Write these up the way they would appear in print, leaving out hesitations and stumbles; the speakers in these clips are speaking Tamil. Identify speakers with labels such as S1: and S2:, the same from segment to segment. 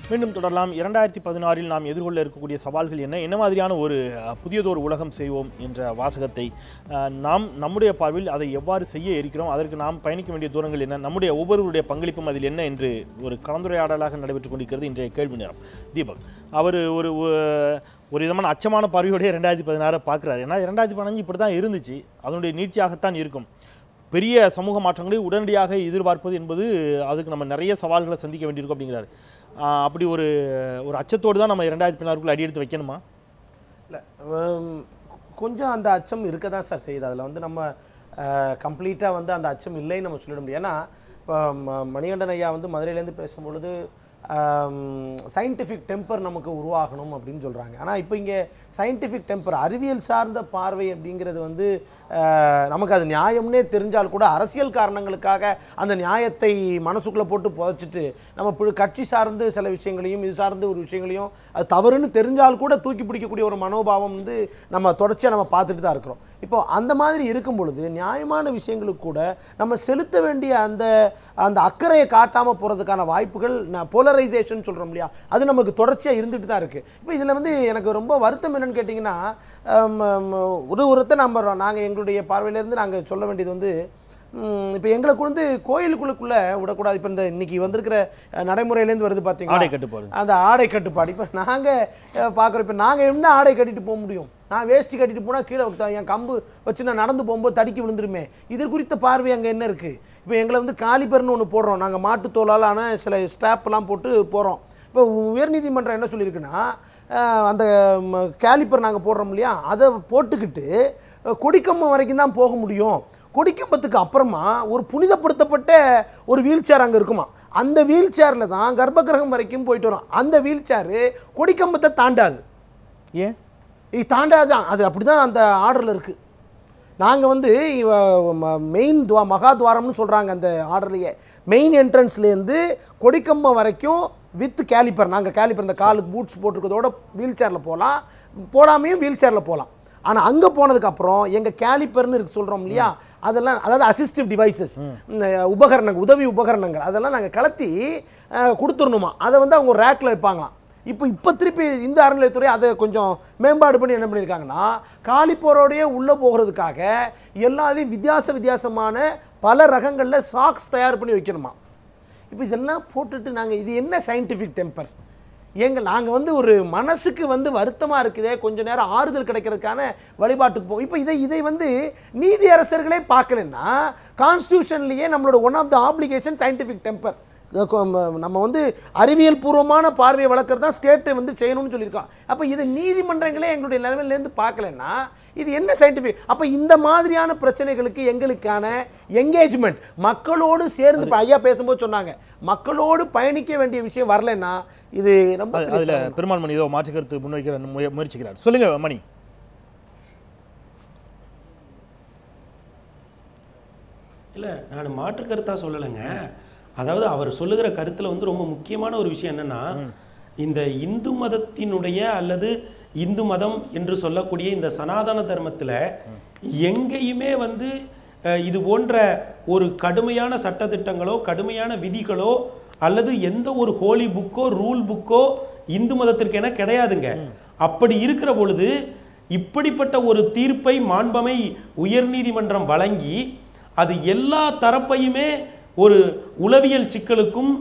S1: மீண்டும் தொடரலாம். 2016 நாம் எதிர்கொள்ள இருக்கக்கூடிய சவால்கள் என்ன மாதிரியான ஒரு புதியதொரு உலகம் செய்வோம் என்ற வாசகத்தை நாம் நம்முடைய பார்வையில் அதை எவ்வாறு செய்ய இருக்கிறோம், அதற்கு நாம் பயணிக்க வேண்டிய தூரங்கள் என்ன, நம்முடைய ஒவ்வொருவருடைய பங்களிப்பும் அதில் என்ன என்று ஒரு கலந்துரையாடலாக நடைபெற்றுக் கொண்டிருக்கிறது இன்றைய கேள்வி நேரம். தீபக் அவர் ஒரு விதமான அச்சமான பார்வையோடைய 2016 பார்க்குறாரு. ஏன்னா 2015 இப்படி தான் இருந்துச்சு, அதனுடைய நீட்சியாகத்தான் இருக்கும். பெரிய சமூக மாற்றங்களை உடனடியாக எதிர்பார்ப்பது என்பது அதுக்கு நம்ம நிறைய சவால்களை சந்திக்க வேண்டியிருக்கும் அப்படிங்கிறாரு. அப்படி ஒரு அச்சத்தோடு தான் நம்ம 2016 அடியெடுத்து வைக்கணுமா?
S2: இல்லை, கொஞ்சம் அந்த அச்சம் இருக்க தான் சார் செய்யுது. அதில் வந்து நம்ம கம்ப்ளீட்டாக வந்து அந்த அச்சம் இல்லைன்னு நம்ம சொல்லிட முடியும். ஏன்னா இப்போ மணிகண்டன் ஐயா வந்து மதுரையிலேருந்து பேசும்பொழுது சயின்டிஃபிக் டெம்பர் நமக்கு உருவாகணும் அப்படின்னு சொல்கிறாங்க. ஆனால் இப்போ இங்கே சயின்டிஃபிக் டெம்பர் அறிவியல் சார்ந்த பார்வை அப்படிங்கிறது வந்து நமக்கு அது நியாயம்னே தெரிஞ்சால் கூட அரசியல் காரணங்களுக்காக அந்த நியாயத்தை மனசுக்குள்ளே போட்டு புதைச்சிட்டு நம்ம கட்சி சார்ந்து சில விஷயங்களையும் இது சார்ந்து ஒரு விஷயங்களையும் அது தவறுன்னு தெரிஞ்சால் கூட தூக்கி பிடிக்கக்கூடிய ஒரு மனோபாவம் வந்து நம்ம தொடர்ச்சியாக நம்ம பார்த்துட்டு தான் இருக்கிறோம். இப்போ அந்த மாதிரி இருக்கும் பொழுது நியாயமான விஷயங்களுக்கு கூட நம்ம செலுத்த வேண்டிய அந்த அக்கறையை காட்டாமல் போகிறதுக்கான வாய்ப்புகள் போலரைசேஷன் சொல்கிறோம் இல்லையா, அது நமக்கு தொடர்ச்சியாக இருந்துட்டு தான் இருக்குது. இப்போ இதில் வந்து எனக்கு ரொம்ப வருத்தம் என்னன்னு கேட்டிங்கன்னா, ஒருத்தர் நாங்கள் எங்களுடைய பார்வையிலேருந்து நாங்கள் சொல்ல வேண்டியது வந்து, இப்போ எங்களுக்கு வந்து கோயிலுக்குள்ளே விடக்கூடாது. இப்போ இந்த இன்னைக்கு வந்திருக்கிற நடைமுறையிலேருந்து வருது பார்த்தீங்கன்னா
S1: ஆடை கட்டுப்பாடு,
S2: அந்த ஆடை கட்டுப்பாடு. இப்போ நாங்கள் பார்க்குறோம், இப்போ நாங்கள் என்ன ஆடை கட்டிட்டு போக முடியும்? நான் வேஷ்டி கட்டிட்டு போனால் கீழே என் கம்பு வச்சு நான் நடந்து போகும்போது தடுக்கி விழுந்துருமே. இது குறித்த பார்வை அங்கே என்ன இருக்குது? இப்போ எங்களை வந்து காலிபர்னு ஒன்று போடுறோம், நாங்கள் மாட்டுத்தோலாலான சில ஸ்டாப்லாம் போட்டு போகிறோம். இப்போ உயர்நீதிமன்றம் என்ன சொல்லியிருக்குன்னா, அந்த கேலிப்பர் நாங்கள் போடுறோம் இல்லையா, அதை போட்டுக்கிட்டு கொடிக்கம்பம் வரைக்கும் தான் போக முடியும். கொடிக்கம்பத்துக்கு அப்புறமா ஒரு புனிதப்படுத்தப்பட்ட ஒரு வீல் சேர் அங்கே இருக்குமா, அந்த வீல் சேரில் தான் கர்ப்பகிரகம் வரைக்கும் போயிட்டு வரும். அந்த வீல் சேரு கொடிக்கம்பத்தை தாண்டாது.
S1: ஏன்
S2: இது தாண்டாதான்? அது அப்படி தான் அந்த ஆர்டரில் இருக்குது. நாங்கள் வந்து மெயின் மகா துவாரம்னு சொல்கிறாங்க அந்த ஆர்டர்லையே. மெயின் என்ட்ரன்ஸ்லேருந்து கொடிக்கம்பம் வரைக்கும் வித் கேலிப்பர், நாங்கள் கேலிப்பர் இந்த காலுக்கு பூட்ஸ் போட்டிருக்கிறதோட வீல் சேரில் போகலாம், போடாமையும் வீல் சேரில் போகலாம். ஆனால் அங்கே போனதுக்கப்புறம் எங்கள் கேலிப்பர்னு இருக்கு சொல்கிறோம் இல்லையா, அதெல்லாம் அதாவது அசிஸ்டிவ் டிவைசஸ், உபகரணங்கள், உதவி உபகரணங்கள், அதெல்லாம் நாங்கள் கலத்தி கொடுத்துடணுமா. அதை வந்து அவங்க ஒரு ரேக்கில் வைப்பாங்களாம். இப்போ திருப்பி இந்த அறநிலையத்துறை அதை கொஞ்சம் மேம்பாடு பண்ணி என்ன பண்ணியிருக்காங்கன்னா, காலிப்போரோடையே உள்ளே போகிறதுக்காக எல்லாத்தையும் வித்தியாசமான பல ரகங்களில் சாக்ஸ் தயார் பண்ணி வைக்கணுமா. இப்போ இதெல்லாம் போட்டுட்டு நாங்கள் இது என்ன சயின்டிஃபிக் டெம்பர்? நாங்கள் வந்து ஒரு மனசுக்கு வந்து வருத்தமாக இருக்குதே, கொஞ்சம் நேரம் ஆறுதல் கிடைக்கிறதுக்கான வழிபாட்டுக்கு போகும். இப்போ இதை வந்து நீதி அரசர்களே பார்க்கலன்னா, கான்ஸ்டியூஷன்லேயே நம்மளோட one of the application scientific temper. நம்ம வந்து அறிவியல் பூர்வமான பார்வையை வளர்க்குறது தான் ஸ்டேட்டை வந்து செய்யணும்னு சொல்லியிருக்கோம். அப்போ இது நீதிமன்றங்களே எங்களுடைய லெவல்லேருந்து பார்க்கலன்னா இது என்ன சயின்டிஃபிக்? அப்போ இந்த மாதிரியான பிரச்சனைகளுக்கு எங்களுக்கான என்கேஜ்மெண்ட் மக்களோடு சேர்ந்து, இப்போ ஐயா பேசும்போது சொன்னாங்க, மக்களோடு பயணிக்க வேண்டிய விஷயம் வரலன்னா இது ரொம்ப
S1: அதில் பெருமாள் மணி ஏதோ மாற்று கருத்து முன்வைக்கிற முயற்சிக்கிறார். சொல்லுங்க மணி.
S3: இல்லை, நான் மாற்று கருத்தாக சொல்லலைங்க. அதாவது அவர் சொல்லுகிற கருத்தில் வந்து ரொம்ப முக்கியமான ஒரு விஷயம் என்னன்னா, இந்த இந்து மதத்தினுடைய அல்லது இந்து மதம் என்று சொல்லக்கூடிய இந்த சனாதன தர்மத்தில் எங்கேயுமே வந்து இது போன்ற ஒரு கடுமையான சட்டத்திட்டங்களோ கடுமையான விதிகளோ அல்லது எந்த ஒரு ஹோலி புக்கோ ரூல் புக்கோ இந்து மதத்திற்கு என கிடையாதுங்க. அப்படி இருக்கிற பொழுது இப்படிப்பட்ட ஒரு தீர்ப்பை மாண்பமை உயர்நீதிமன்றம் வழங்கி அது எல்லா தரப்பையுமே ஒரு உளவியல் சிக்கலுக்கும்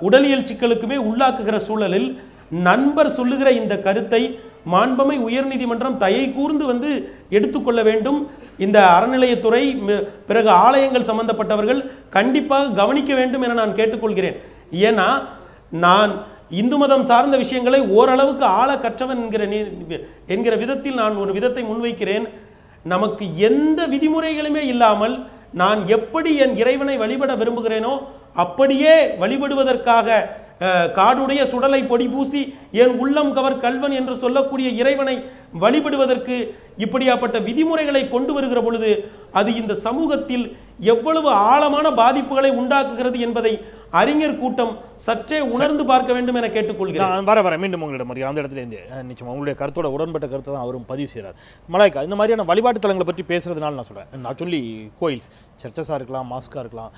S3: உடலியல் சிக்கலுக்குமே உள்ளாக்குகிற சூழலில் நண்பர் சொல்லுகிற இந்த கருத்தை மாண்பமை உயர்நீதிமன்றம் தயை கூர்ந்து வந்து எடுத்துக்கொள்ள வேண்டும். இந்த அறநிலையத்துறை பிறகு ஆலயங்கள் சம்பந்தப்பட்டவர்கள் கண்டிப்பாக கவனிக்க வேண்டும் என நான் கேட்டுக்கொள்கிறேன். ஏன்னா நான் இந்து மதம் சார்ந்த விஷயங்களை ஓரளவுக்கு ஆழ கற்றவன் என்கிற விதத்தில் நான் ஒரு விதத்தை முன்வைக்கிறேன். நமக்கு எந்த விதிமுறைகளுமே இல்லாமல் நான் எப்படி என் இறைவனை வழிபட விரும்புகிறேனோ அப்படியே வழிபடுவதற்காக காடுடைய சுடலை பொடி பூசி என் உள்ளம் கவர் கல்வன் என்று சொல்லக்கூடிய இறைவனை வழிபடுவதற்கு இப்படியாப்பட்ட விதிமுறைகளை கொண்டு வருகிற பொழுது அது இந்த சமூகத்தில் எவ்வளவு ஆழமான பாதிப்புகளை உண்டாக்குகிறது என்பதை அறிஞர் கூட்டம் சற்றே உணர்ந்து பார்க்க வேண்டும் என கேட்டுக்கொள்கிறேன்.
S1: நான் வரேன் மீண்டும் உங்களிடம் வருகிறேன். அந்த இடத்துல இருந்து நிச்சயமா உங்களுடைய கருத்தோட உடன்பட்ட கருத்தை தான் அவரும் பதிவு செய்கிறார். மலாய்க்கா, இந்த மாதிரியான வழிபாட்டு தலங்களை பற்றி பேசுறதுனால நான் சொல்கிறேன், நாட் ஒன்லி கோயில்ஸ், சர்ச்சஸாக இருக்கலாம், மாஸ்காக இருக்கலாம்,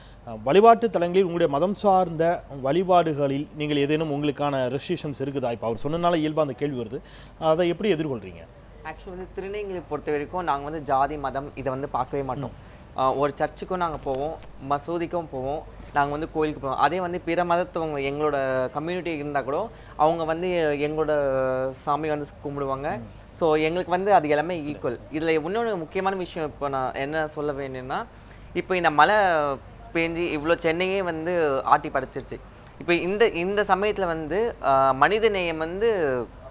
S1: வழிபாட்டு தலங்களில் உங்களுடைய மதம் சார்ந்த வழிபாடுகளில் நீங்கள் ஏதேனும் உங்களுக்கான ரெஸ்ட்ரிக்ஷன்ஸ் இருக்குதா? இப்போ அவர் சொன்னனால இயல்பாக அந்த கேள்வி வருது, அதை எப்படி எதிர்கொள்கிறீங்க?
S4: ஆக்சுவலி வந்து திருநெல்வேலியை பொறுத்த வரைக்கும் நாங்கள் வந்து ஜாதி மதம் இதை வந்து பார்க்கவே மாட்டோம். ஒரு சர்ச்சுக்கும் நாங்கள் போவோம், மசூதிக்கும் போவோம், நாங்கள் வந்து கோயிலுக்கு போவோம். அதே வந்து பிற மதத்தவங்க எங்களோட கம்யூனிட்டி இருந்தால் கூட அவங்க வந்து எங்களோட சாமி வந்து கும்பிடுவாங்க. ஸோ எங்களுக்கு வந்து அது எல்லாமே ஈக்குவல். இதில் இன்னொன்று முக்கியமான விஷயம் இப்போ நான் என்ன சொல்ல வேணும்னா, இப்போ இந்த மழை பேஞ்சு இவ்வளோ சென்னையே வந்து ஆட்டி படைச்சிருச்சு. இப்போ இந்த சமயத்தில் வந்து மனித நேயம் வந்து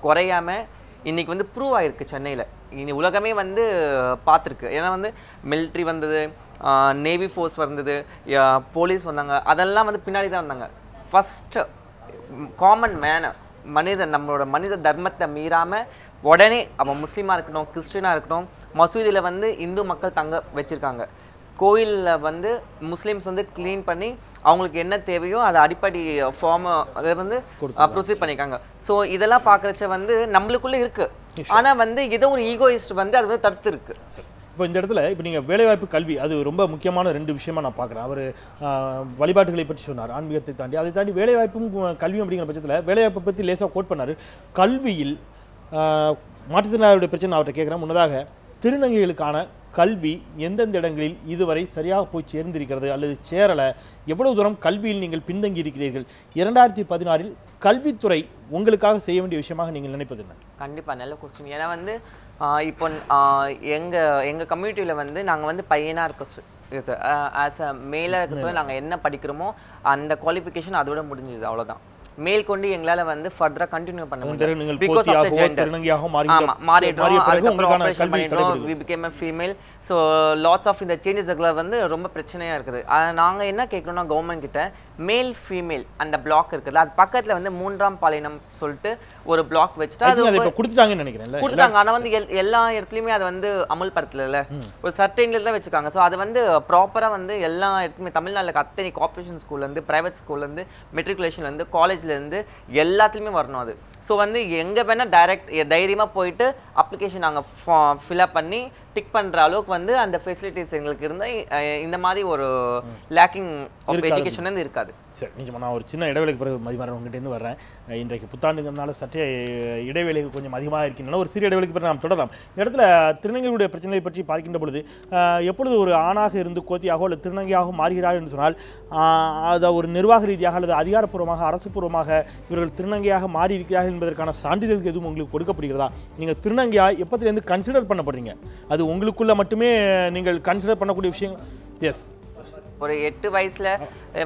S4: குறையாமல் இன்றைக்கி வந்து ப்ரூவ் ஆகிருக்கு சென்னையில். இனி உலகமே வந்து பார்த்துருக்கு. ஏன்னா வந்து மிலிட்ரி வந்தது, நேவி ஃபோர்ஸ் வந்தது, போலீஸ் வந்தாங்க, அதெல்லாம் வந்து பின்னாடி தான் வந்தாங்க. ஃபஸ்ட்டு காமன் மேனை நம்மளோட மனித தர்மத்தை மீறாமல் உடனே அவன் முஸ்லீமாக இருக்கட்டும், கிறிஸ்டினாக இருக்கட்டும், மசூதியில் வந்து இந்து மக்கள் தங்க வச்சுருக்காங்க. கோயிலில் வந்து முஸ்லீம்ஸ் வந்து க்ளீன் பண்ணி அவங்களுக்கு என்ன தேவையோ அதை அடிப்படை ஃபார்மை அதை வந்து ப்ரொசீட் பண்ணியிருக்காங்க. ஸோ இதெல்லாம் பார்க்குறச்ச வந்து நம்மளுக்குள்ளே இருக்குது. ஆனால் வந்து ஏதோ ஒரு ஈகோயிஸ்ட் வந்து அது வந்து தடுத்து இருக்கு.
S1: இப்போ இந்த இடத்துல இப்போ நீங்கள் வேலைவாய்ப்பு கல்வி அது ரொம்ப முக்கியமான 2 விஷயமா நான் பார்க்குறேன். அவர் வழிபாட்டுகளை பற்றி சொன்னார், ஆன்மீகத்தை தாண்டி. அதை தாண்டி வேலைவாய்ப்பும் கல்வியும் அப்படிங்கிற பட்சத்தில் வேலைவாய்ப்பை பற்றி லேசாக கோட் பண்ணார். கல்வியில் மாற்றுத்திறனாளியுடைய பிரச்சனை அவர்கிட்ட கேட்குறேன். முன்னதாக திருநங்கைகளுக்கான கல்வி எந்தெந்த இடங்களில் இதுவரை சரியாக போய் சேர்ந்திருக்கிறது அல்லது சேரலை, எவ்வளவு தூரம் கல்வியில் நீங்கள் பின்தங்கி இருக்கிறீர்கள்? 2016 கல்வித்துறை உங்களுக்காக செய்ய வேண்டிய விஷயமாக நீங்கள் நினைப்பது என்ன?
S4: கண்டிப்பாக நல்ல கொஸ்டின். ஏன்னா வந்து இப்போ எங்கள் கம்யூனிட்டியில் வந்து நாங்கள் வந்து பையனாக இருக்க ஆஸ் அ மேலாக இருக்க சொல்ல நாங்கள் என்ன படிக்கிறோமோ அந்த குவாலிஃபிகேஷன் அதோட முடிஞ்சுது, அவ்வளோதான். மேல் கொண்டு எங்களால் வந்து ஃபர்தராக கண்டினியூ பண்ண முடியும். பிகாஸ் ஆஃப் தி ஜெண்டர் மாறிட்டோம், அதுக்கப்புறம் ஆப்ரேஷன் பண்ணிட்டோம், we became a female. So lots of இந்த சேஞ்சஸ் வந்து ரொம்ப பிரச்சனையாக இருக்குது. நாங்கள் என்ன கேட்கணும்னா கவர்மெண்ட் கிட்ட மேல் ஃபீமேல் அந்த பிளாக் இருக்குது, அது பக்கத்தில் வந்து 3ஆம் பாலினம் சொல்லிட்டு ஒரு பிளாக் வச்சுட்டு அது
S1: கொடுத்துட்டாங்கன்னு நினைக்கிறேன்.
S4: கொடுத்தாங்க. ஆனால் வந்து எல்லா இடத்துலையுமே அதை வந்து அமல்படுத்தல, ஒரு சர்டைன்ல தான் வச்சுருக்காங்க. ஸோ அது வந்து ப்ராப்பராக வந்து எல்லா இடத்துலையுமே தமிழ்நாட்டில் அத்தனை கார்பரேஷன் ஸ்கூல்லேருந்து, ப்ரைவேட் ஸ்கூல்லேருந்து, மெட்ரிகுலேஷன்லேருந்து, காலேஜ்லேருந்து எல்லாத்துலேயுமே வரணும் அது. ஸோ வந்து எங்கே வேணால் தைரியமாக போயிட்டு அப்ளிகேஷன் நாங்கள் ஃபில்அப் பண்ணி டிக் பண்ணுற அளவுக்கு வந்து அந்த ஃபெசிலிட்டிஸ் எங்களுக்கு இருந்தால் இந்த மாதிரி ஒரு லேக்கிங் ஆஃப் எஜுகேஷன் வந்து இருக்காது.
S1: சரி, நிச்சயமாக நான் ஒரு சின்ன இடைவேளைக்கு பிறகு மதிமாறன் உங்கள்கிட்டேருந்து வர்றேன். இன்றைக்கு புத்தாண்டுங்கிறதுனால சற்றே இடைவேளைகள் கொஞ்சம் அதிகமாக இருக்கின்றன. ஒரு சிறிய இடைவேளைக்கு பிறகு நாம் தொடரலாம். இந்த இடத்துல திருநங்கைகளுடைய பிரச்சனையை பற்றி பார்க்கின்ற பொழுது எப்பொழுது ஒரு ஆணாக இருந்து கோத்தியாகவோ அல்லது திருநங்கையாக மாறுகிறார் என்று சொன்னால் அதை ஒரு நிர்வாக ரீதியாக அல்லது அதிகாரப்பூர்வமாக அரசுப்பூர்வமாக இவர்கள் திருநங்கையாக மாறி இருக்கிறார்கள் என்பதற்கான சான்றிதழ்கள் எதுவும் உங்களுக்கு கொடுக்கப்படுகிறதா? நீங்கள் திருநங்கையாக எப்போதுலேருந்து கன்சிடர் பண்ணப்படுறீங்க? அது உங்களுக்குள்ள மட்டுமே நீங்கள் கன்சிடர் பண்ணக்கூடிய விஷயம். எஸ்,
S4: ஒரு 8 வயசுல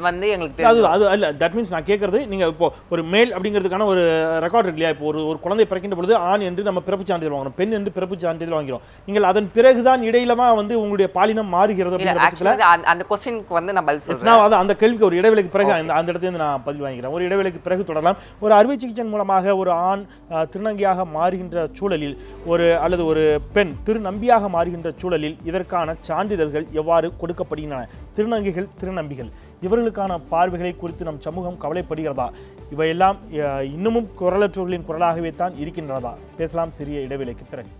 S4: வந்து எங்களுக்கு
S1: அது அது அல்ல. தட் மீன்ஸ் நான் கேட்கறது, நீங்கள் இப்போ ஒரு மேல் அப்படிங்கிறதுக்கான ஒரு ரெக்கார்ட் இருக்கு இல்லையா? இப்போ ஒரு குழந்தை பிறக்கின்ற பொழுது ஆண் என்று நம்ம பிறப்பு சான்றிதழ் வாங்கணும், பெண் என்று பிறப்பு சான்றிதழ் வாங்கிறோம். நீங்கள் அதன் பிறகுதான் இடையிலமா வந்து உங்களுடைய பாலினம் மாறுகிறது அப்படிங்கிற பட்சத்தில்
S4: அந்த கொஸ்டினுக்கு வந்து நான் பதில் சொல்றேன்.
S1: அந்த கேள்விக்கு ஒரு இடைவேளைக்கு பிறகு அந்த இடத்துல நான் பதில் வாங்கிக்கிறேன். ஒரு இடைவேளைக்கு பிறகு தொடரலாம். ஒரு அறுவை சிகிச்சை மூலமாக ஒரு ஆண் திருநங்கையாக மாறுகின்ற சூழலில் அல்லது ஒரு பெண் திருநம்பியாக மாறுகின்ற சூழலில் இதற்கான சான்றிதழ்கள் எவ்வாறு கொடுக்கப்படுகின்றன? திருநங்கைகள், திருநம்பிகள் இவர்களுக்கான பார்வைகளை குறித்து நம் சமூகம் கவலைப்படுகிறதா? இவையெல்லாம் இன்னமும் குரலற்றவர்களின் குரலாகவே தான் இருக்கின்றதா? பேசலாம் சிறிய இடைவேளைக்கு பிறகு.